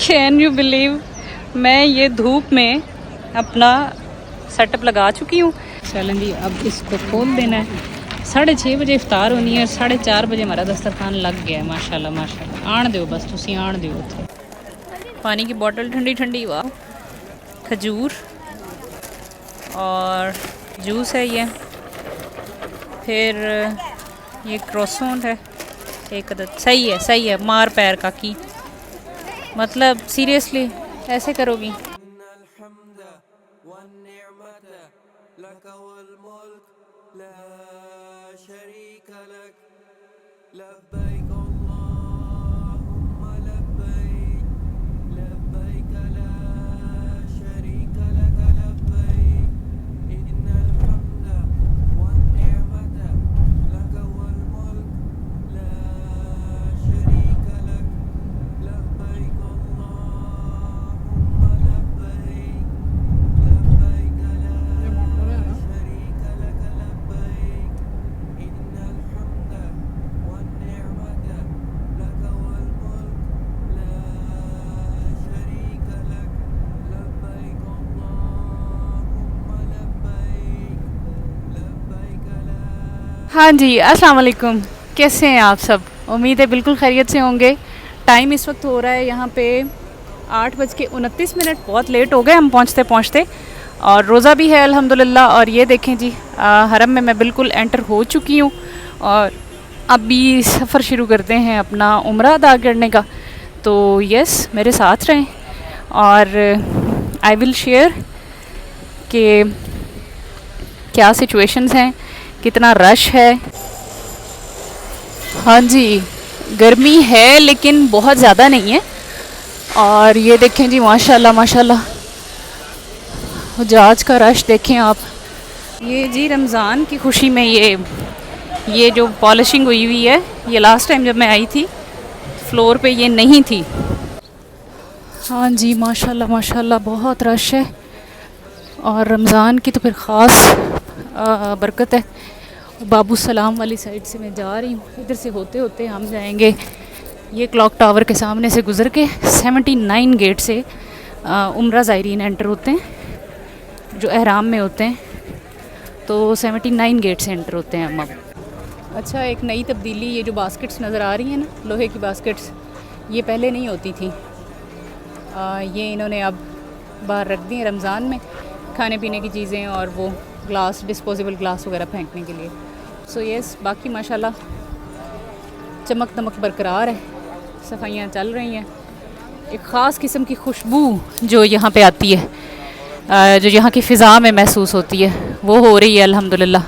Can you believe मैं ये धूप में अपना सेटअप लगा चुकी हूँ। चलें जी, अब इसको खोल देना है। 6:30 बजे इफ्तार होनी है, 4:30 बजे हमारा दस्तरखान लग गया है। माशाल्लाह माशाल्लाह। आन दो बस, तुसी आन दो। उत्थे पानी की बोतल ठंडी ठंडी, वाह। खजूर और जूस है ये, फिर ये क्रॉसोन है एक अदद। सही है मार पैर का की, मतलब सीरियसली ऐसे करोगी? हाँ जी, अस्सलाम वालेकुम। कैसे हैं आप सब? उम्मीद है बिल्कुल खैरियत से होंगे। टाइम इस वक्त हो रहा है यहाँ पे 8:29। बहुत लेट हो गए हम पहुँचते पहुँचते, और रोज़ा भी है अल्हम्दुलिल्लाह। और ये देखें जी, हरम में मैं बिल्कुल एंटर हो चुकी हूँ और अभी सफ़र शुरू करते हैं अपना उम्रा अदा करने का। तो यस, मेरे साथ रहें और आई विल शेयर कि क्या सिचुएशंस हैं, कितना रश है। हाँ जी, गर्मी है लेकिन बहुत ज़्यादा नहीं है। और ये देखें जी, माशाल्लाह माशाल्लाह, हुज्जाज का रश देखें आप। ये जी रमज़ान की खुशी में ये जो पॉलिशिंग हुई हुई है, ये लास्ट टाइम जब मैं आई थी फ्लोर पे ये नहीं थी। हाँ जी, माशाल्लाह माशाल्लाह, बहुत रश है। और रमज़ान की तो फिर ख़ास बरकत है। बाबू सलाम वाली साइड से मैं जा रही हूँ, इधर से होते होते हम जाएंगे ये क्लॉक टावर के सामने से गुज़र के 79 गेट से उम्रा ज़ायरीन एंटर होते हैं जो एहराम में होते हैं। तो 79 गेट से एंटर होते हैं हम अब। अच्छा, एक नई तब्दीली, ये जो बास्केट्स नज़र आ रही हैं ना, लोहे की बास्केट्स, ये पहले नहीं होती थी। ये इन्होंने अब बाहर रख दी हैं रमज़ान में, खाने पीने की चीज़ें और वो ग्लास, डिस्पोजेबल ग्लास वगैरह फेंकने के लिए। सो यस, बाकी माशाल्लाह चमक दमक बरकरार है, सफाइयाँ चल रही हैं। एक ख़ास किस्म की खुशबू जो यहाँ पे आती है, जो यहाँ की फ़िज़ा में महसूस होती है, वो हो रही है अल्हम्दुलिल्लाह।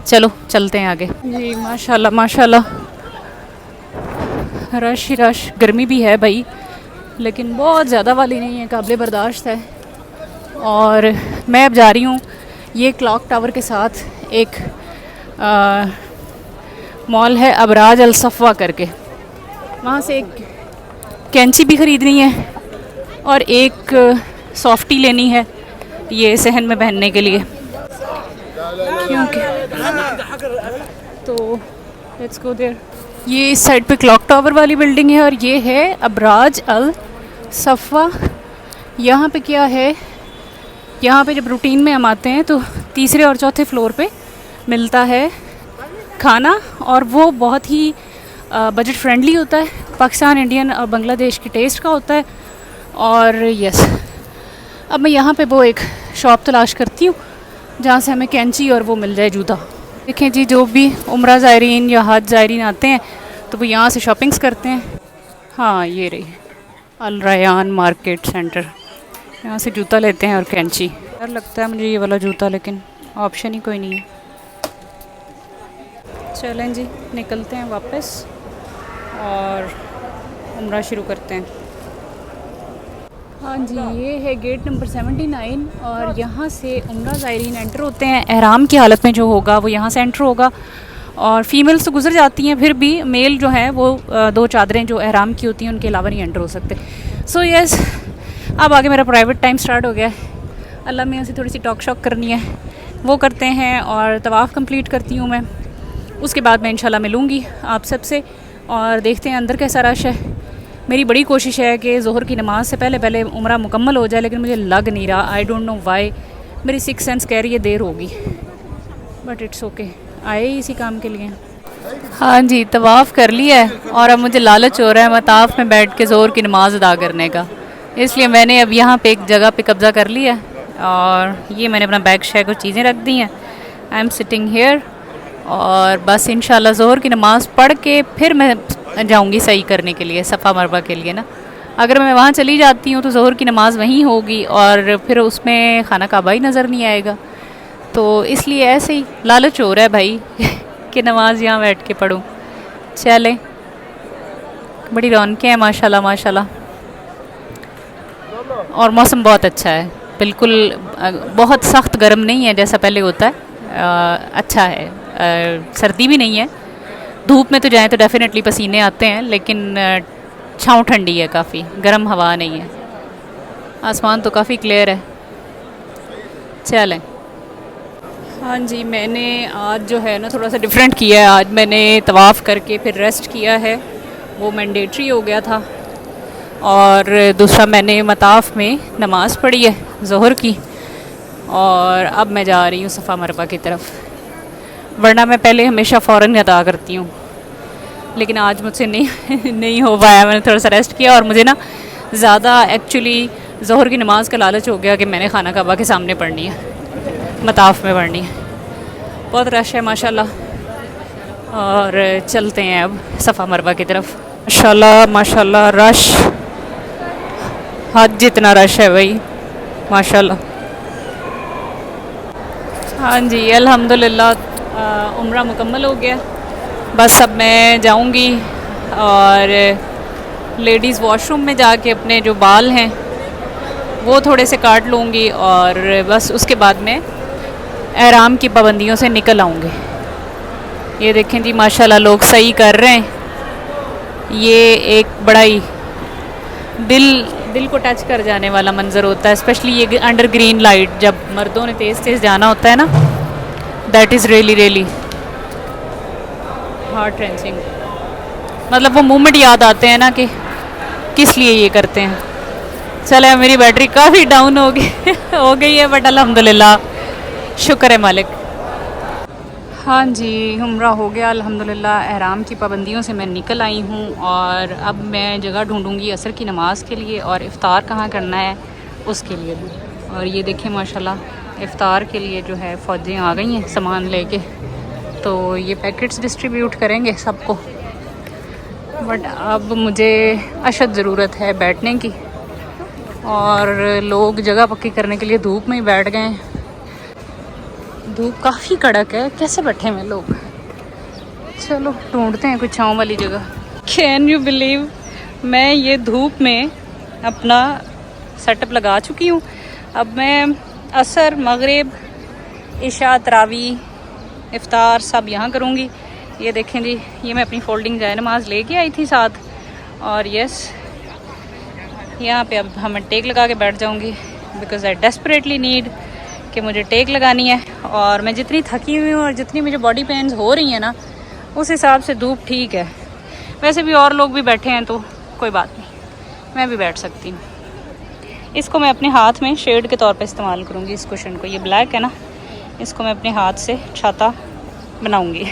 चलो चलते हैं आगे जी। माशाल्लाह माशाल्लाह, रश ही रश। गर्मी भी है भाई, लेकिन बहुत ज़्यादा वाली नहीं है, काबिल बर्दाश्त है। और मैं अब जा रही हूँ ये क्लॉक टावर के साथ एक मॉल है अबराज अल सफ़वा करके, वहाँ से एक कैंची भी ख़रीदनी है और एक सॉफ्टी लेनी है ये सहन में पहनने के लिए, क्योंकि तो लेट्स गो देयर। ये इस साइड पे क्लॉक टावर वाली बिल्डिंग है और ये है अबराज अल सफ़वा। यहाँ पे क्या है, यहाँ पे जब रूटीन में हम आते हैं तो तीसरे और चौथे फ्लोर पे मिलता है खाना, और वो बहुत ही बजट फ्रेंडली होता है, पाकिस्तान, इंडियन और बांग्लादेश की टेस्ट का होता है। और यस, अब मैं यहाँ पे वो एक शॉप तलाश करती हूँ जहाँ से हमें कैंची और वो मिल जाए, जूता। देखें जी, जो भी उम्रा ज़ायरीन या हज ज़ायरीन आते हैं तो वो यहाँ से शॉपिंग्स करते हैं। हाँ, ये रही अल रयान मार्केट सेंटर, यहाँ से जूता लेते हैं और कैंची। डर लगता है मुझे ये वाला जूता, लेकिन ऑप्शन ही कोई नहीं है। चलें जी, निकलते हैं वापस और उम्रा शुरू करते हैं। हाँ जी, ये है गेट नंबर 79 और यहाँ से उम्रा ज़ायरीन एंटर होते हैं। एहराम की हालत में जो होगा वो यहाँ से एंटर होगा, और फीमेल्स तो गुजर जाती हैं, फिर भी मेल जो है वो 2 चादरें जो एहराम की होती हैं उनके अलावा नहीं एंटर हो सकते। सो यस, अब आगे मेरा प्राइवेट टाइम स्टार्ट हो गया है। अल्लाह मियाँ से थोड़ी सी टॉक शॉक करनी है, वो करते हैं और तवाफ़ कंप्लीट करती हूँ मैं। उसके बाद मैं इंशाल्लाह मिलूँगी आप सबसे और देखते हैं अंदर कैसा रश है। मेरी बड़ी कोशिश है कि ज़ोहर की नमाज़ से पहले पहले उम्रा मुकम्मल हो जाए, लेकिन मुझे लग नहीं रहा। आई डोंट नो वाई, मेरी सिक्स सेंस कह रही है देर होगी, बट इट्स ओके, आए ही इसी काम के लिए। हाँ जी, तवाफ़ कर लिया है और अब मुझे लालच हो रहा है मताफ़ में बैठ के ज़ोहर की नमाज़ अदा करने का, इसलिए मैंने अब यहाँ पे एक जगह पे कब्ज़ा कर लिया है और ये मैंने अपना बैग शैग और चीज़ें रख दी हैं। आई एम सिटिंग हेयर और बस इंशाल्लाह ज़ोहर की नमाज़ पढ़ के फिर मैं जाऊंगी सही करने के लिए, सफ़ा मरवा के लिए ना। अगर मैं वहाँ चली जाती हूँ तो ज़ोहर की नमाज़ वहीं होगी और फिर उसमें खाना काबा ही नज़र नहीं आएगा, तो इसलिए ऐसे ही लालच हो रहा है भाई कि नमाज़ यहाँ बैठ के पढ़ूँ। चलें, बड़ी रौनकें हैं माशाल्लाह माशाल्लाह, और मौसम बहुत अच्छा है, बिल्कुल बहुत सख्त गर्म नहीं है जैसा पहले होता है, अच्छा है, सर्दी भी नहीं है। धूप में तो जाएं तो डेफिनेटली पसीने आते हैं, लेकिन छाँव ठंडी है, काफ़ी गर्म हवा नहीं है। आसमान तो काफ़ी क्लियर है। चलें। हाँ जी, मैंने आज जो है ना थोड़ा सा डिफरेंट किया है। आज मैंने तवाफ़ करके फिर रेस्ट किया है, वो मैंडेटरी हो गया था। और दूसरा मैंने मताफ़ में नमाज़ पढ़ी है ज़ोहर की, और अब मैं जा रही हूँ सफ़ा मरवा की तरफ। वरना मैं पहले हमेशा फ़ौरन अदा करती हूँ, लेकिन आज मुझसे नहीं हो पाया। मैंने थोड़ा सा रेस्ट किया और मुझे ना ज़्यादा एक्चुअली ज़ोहर की नमाज़ का लालच हो गया कि मैंने खाना काबा के सामने पढ़नी है, मताफ़ में पढ़नी है। बहुत रश है माशाल्लाह, और चलते हैं अब सफ़ा मरवा की तरफ। माशाल्लाह माशाल्लाह, रश हद जितना रश है भाई माशाल्लाह। हाँ जी, अल्हम्दुलिल्लाह उम्रा मुकम्मल हो गया। बस अब मैं जाऊंगी और लेडीज़ वॉशरूम में जाके अपने जो बाल हैं वो थोड़े से काट लूँगी, और बस उसके बाद में एहराम की पाबंदियों से निकल आऊँगी। ये देखें जी माशाल्लाह, लोग सही कर रहे हैं। ये एक बड़ा ही दिल को टच कर जाने वाला मंज़र होता है, स्पेशली ये अंडर ग्रीन लाइट, जब मर्दों ने तेज़ तेज़ जाना होता है ना, that is really heart wrenching. मतलब वो मोमेंट याद आते हैं ना कि किस लिए ये करते हैं। चले, मेरी बैटरी काफ़ी डाउन हो गई है, बट अल्हम्दुलिल्लाह, शुक्र है मालिक। हाँ जी, उम्रा हो गया अल्हम्दुलिल्लाह। एहराम की पाबंदियों से मैं निकल आई हूँ और अब मैं जगह ढूंढूंगी असर की नमाज़ के लिए, और इफ़्तार कहाँ करना है उसके लिए भी। और ये देखें माशाल्लाह, इफ़्तार के लिए जो है फ़ौजें आ गई हैं सामान लेके, तो ये पैकेट्स डिस्ट्रीब्यूट करेंगे सबको। बट अब मुझे अशद ज़रूरत है बैठने की, और लोग जगह पक्की करने के लिए धूप में ही बैठ गए हैं। धूप काफ़ी कड़क है, कैसे बैठे हैं लोग। चलो ढूंढते हैं कुछ छाँव वाली जगह। कैन यू बिलीव, मैं ये धूप में अपना सेटअप लगा चुकी हूँ। अब मैं असर, मगरिब, इशा, तरावी, इफ़्तार सब यहाँ करूँगी। ये देखें जी, ये मैं अपनी फोल्डिंग जाए नमाज लेके आई थी साथ, और यस यहाँ पे अब मैं टेक लगा के बैठ जाऊँगी, बिकॉज़ आई डेस्परेटली नीड कि मुझे टेक लगानी है। और मैं जितनी थकी हुई हूँ और जितनी मुझे बॉडी पेन्स हो रही हैं ना, उस हिसाब से धूप ठीक है। वैसे भी और लोग भी बैठे हैं तो कोई बात नहीं, मैं भी बैठ सकती हूँ। इसको मैं अपने हाथ में शेड के तौर पे इस्तेमाल करूँगी। इस कुशन को, ये ब्लैक है ना, इसको मैं अपने हाथ से छाता बनाऊँगी।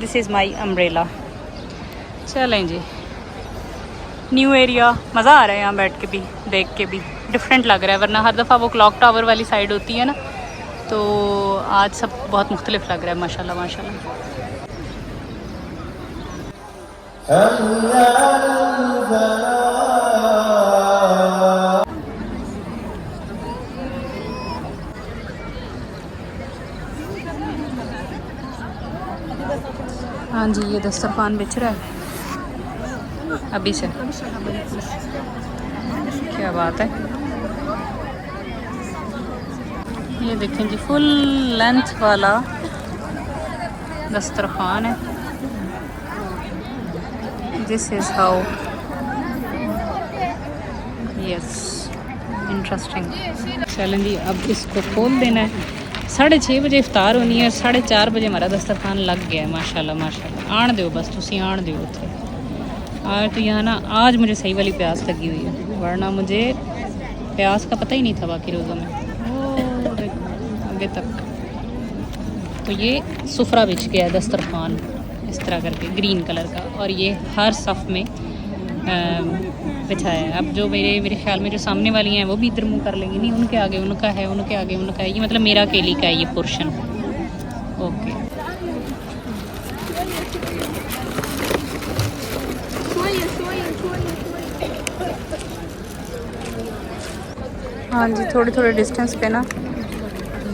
This is my umbrella. चलें जी, न्यू एरिया, मज़ा आ रहा है यहाँ बैठ के भी, देख के भी डिफरेंट लग रहा है। वरना हर दफ़ा वो क्लॉक टावर वाली साइड होती है ना, तो आज सब बहुत मुख्तलिफ लग रहा है माशाल्लाह माशाल्लाह। हाँ जी, ये दस्तरखान बिछ रहा है अभी से, क्या बात है। ये देखें जी, फुल लेंथ वाला दस्तरखान है। This is how, yes, interesting. चलें जी, अब इसको खोल देना है। 6:30 बजे इफ्तार होनी है, 4:30 बजे हमारा दस्तरखान लग गया है माशाल्लाह माशाल्लाह। आन दो बस, तुसी आन दो, उत्थे आज तो यहाँ ना, आज मुझे सही वाली प्यास लगी हुई है, वरना मुझे प्यास का पता ही नहीं था बाकी रोज़ों में। ओ देखो आगे तक। तो ये सुफरा बिछ गया है, दस्तरखान इस तरह करके ग्रीन कलर का, और ये हर सफ़ में बिछाया है। अब जो मेरे ख्याल में जो सामने वाली हैं वो भी इधर मुँह कर लेंगी, नहीं उनके आगे उनका है, उनके आगे उनका है, ये मतलब मेरा अकेली का है ये पोर्शन। ओके हाँ जी, थोड़े थोड़े डिस्टेंस पे ना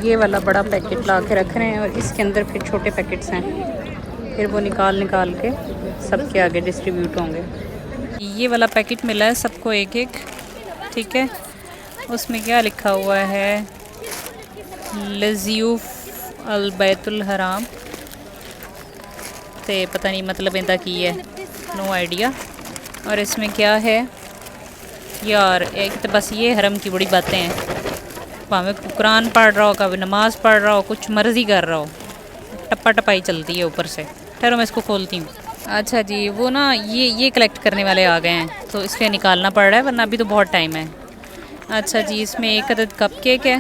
ये वाला बड़ा पैकेट ला के रख रहे हैं, और इसके अंदर फिर छोटे पैकेट्स हैं, फिर वो निकाल के सबके आगे डिस्ट्रीब्यूट होंगे। ये वाला पैकेट मिला है सबको एक एक, ठीक है। उसमें क्या लिखा हुआ है, लज़ीफ़ अल बैतुल हराम, तो पता नहीं मतलब इंदा की है, नो आइडिया। और इसमें क्या है यार, एक तो बस ये हरम की बड़ी बातें हैं, भाਵੇਂ कुरान पढ़ रहा हो, कभी नमाज पढ़ रहा हो, कुछ मर्जी कर रहा हो, टप्पा टपाई चलती है ऊपर से। ठहरो मैं इसको खोलती हूँ। अच्छा जी, वो ना ये कलेक्ट करने वाले आ गए हैं, तो इसलिए निकालना पड़ रहा है, वरना अभी तो बहुत टाइम है। अच्छा जी, इसमें एक अदद कप केक है,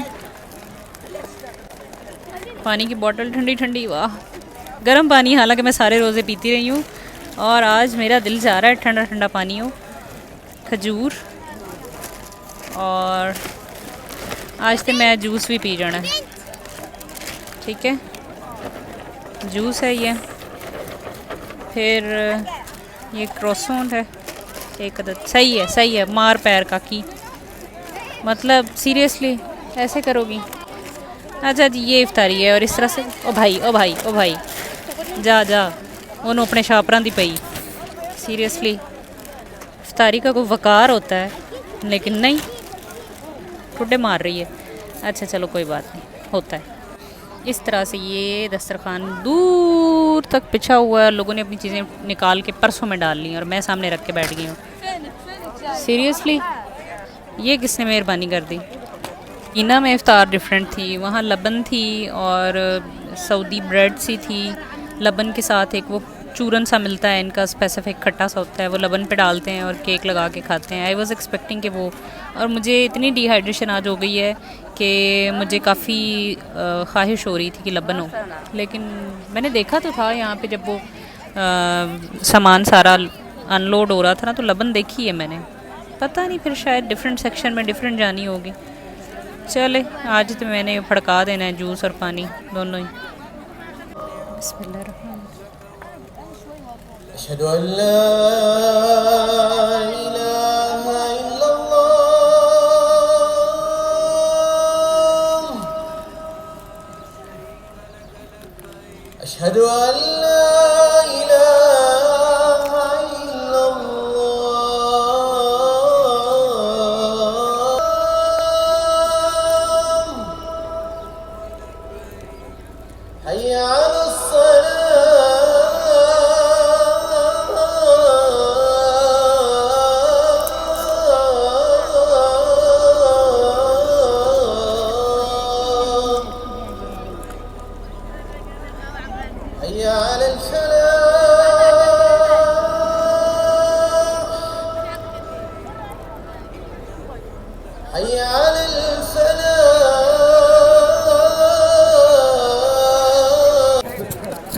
पानी की बोतल ठंडी ठंडी, वाह गर्म पानी, हालांकि मैं सारे रोज़े पीती रही हूँ, और आज मेरा दिल जा रहा है ठंडा ठंडा पानी हो। खजूर, और आज तो मैं जूस भी पी जाना है, ठीक है, जूस है ये। फिर ये क्रोसोंट है एक अदद, सही है, मार पैर का की, मतलब सीरियसली ऐसे करोगी। अच्छा जी, ये इफ्तारी है, और इस तरह से ओ भाई जा उन्होंने अपने छापरां दी पई, सीरियसली इफ्तारी का कोई वकार होता है, लेकिन नहीं, ठुड्डे मार रही है। अच्छा चलो कोई बात नहीं, होता है। इस तरह से ये दस्तरखान दूर तक पिछा हुआ है, लोगों ने अपनी चीज़ें निकाल के परसों में डाल ली और मैं सामने रख के बैठ गई हूँ। सीरियसली ये किसने मेहरबानी कर दी। इना में इफ्तार डिफरेंट थी, वहाँ लबन थी और सऊदी ब्रेड सी थी, लबन के साथ एक वो चूरन सा मिलता है इनका, स्पेसिफिक खट्टा सा होता है, वो लबन पे डालते हैं और केक लगा के खाते हैं। आई वॉज़ एक्सपेक्टिंग कि वो, और मुझे इतनी डिहाइड्रेशन आज हो गई है कि मुझे काफ़ी ख्वाहिश हो रही थी कि लबन हो, लेकिन मैंने देखा तो था यहाँ पे जब वो सामान सारा अनलोड हो रहा था ना, तो लबन देखी है मैंने, पता नहीं फिर शायद डिफरेंट सेक्शन में डिफरेंट जानी होगी। चले आज तो मैंने फड़का देना है जूस और पानी दोनों ही। बिस्मिल्लाह। अशहदु अल्ला इलाहा इल्लल्लाह, अशहदु अल्ला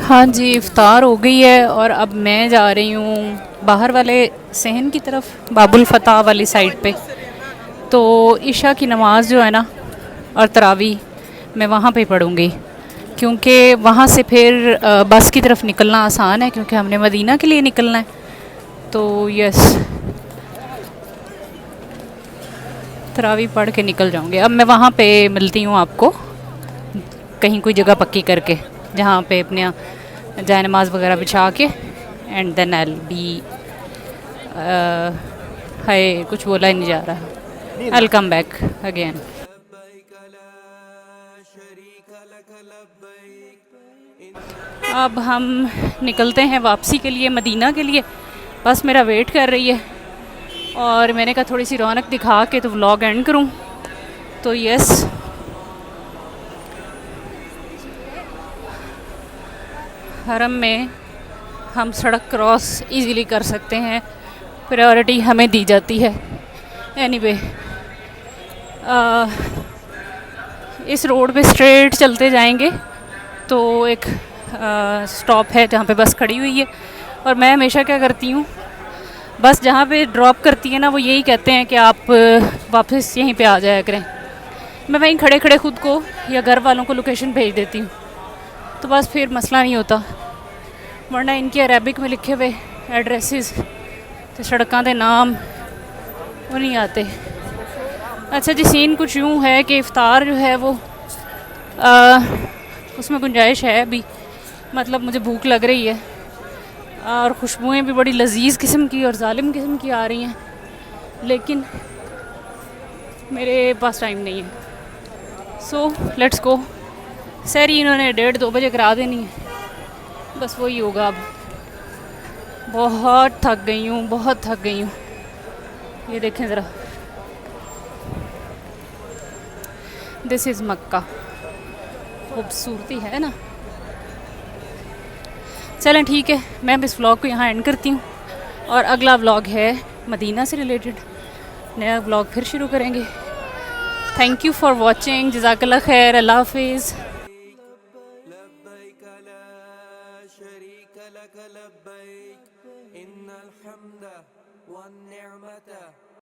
हाँ जी, इफ़्तार हो गई है और अब मैं जा रही हूँ बाहर वाले सहन की तरफ, बाबुल फतह वाली साइड पे। तो इशा की नमाज़ जो है ना और तरावी मैं वहाँ पे पढ़ूँगी, क्योंकि वहाँ से फिर बस की तरफ निकलना आसान है, क्योंकि हमने मदीना के लिए निकलना है। तो यस, तरावी पढ़ के निकल जाऊँगी। अब मैं वहाँ पे मिलती हूँ आपको, कहीं कोई जगह पक्की करके जहाँ पे अपने जाए नमाज वगैरह बिछा के, and then I will be, हाय कुछ बोला ही नहीं जा रहा, I will come back again. अब हम निकलते हैं वापसी के लिए, मदीना के लिए। बस मेरा वेट कर रही है और मैंने कहा थोड़ी सी रौनक दिखा के तो व्लॉग एंड करूं। तो यस, हरम में हम सड़क क्रॉस इजीली कर सकते हैं प्रायोरिटी हमें दी जाती है। एनीवे इस रोड पे स्ट्रेट चलते जाएंगे तो एक स्टॉप है जहाँ पे बस खड़ी हुई है, और मैं हमेशा क्या करती हूँ, बस जहाँ पे ड्रॉप करती है ना वो यही कहते हैं कि आप वापस यहीं पे आ जाया करें। मैं वहीं खड़े खड़े ख़ुद को या घर वालों को लोकेशन भेज देती हूँ, तो बस फिर मसला नहीं होता। वरना इनके अरेबिक में लिखे हुए एड्रेसेस तो सड़कों के नाम वो नहीं आते। अच्छा जी, सीन कुछ यूँ है कि इफ्तार जो है वो उसमें गुंजाइश है अभी, मतलब मुझे भूख लग रही है और खुशबुएं भी बड़ी लजीज़ किस्म की और जालिम किस्म की आ रही हैं, लेकिन मेरे पास टाइम नहीं है। So let's go. सैरी इन्होंने 1:30-2 बजे करा देनी है, बस वही होगा। अब बहुत थक गई हूँ, बहुत थक गई हूँ। ये देखें ज़रा, दिस इज़ मक्का। खूबसूरती है ना। चलें ठीक है, मैं इस व्लॉग को यहाँ एंड करती हूँ और अगला व्लॉग है मदीना से रिलेटेड, नया व्लॉग फिर शुरू करेंगे। थैंक यू फॉर वॉचिंग, जज़ाकल्लाह खैर, अल्लाह हाफिज़। लब्बैक इन्नल हम्दा वन निअमता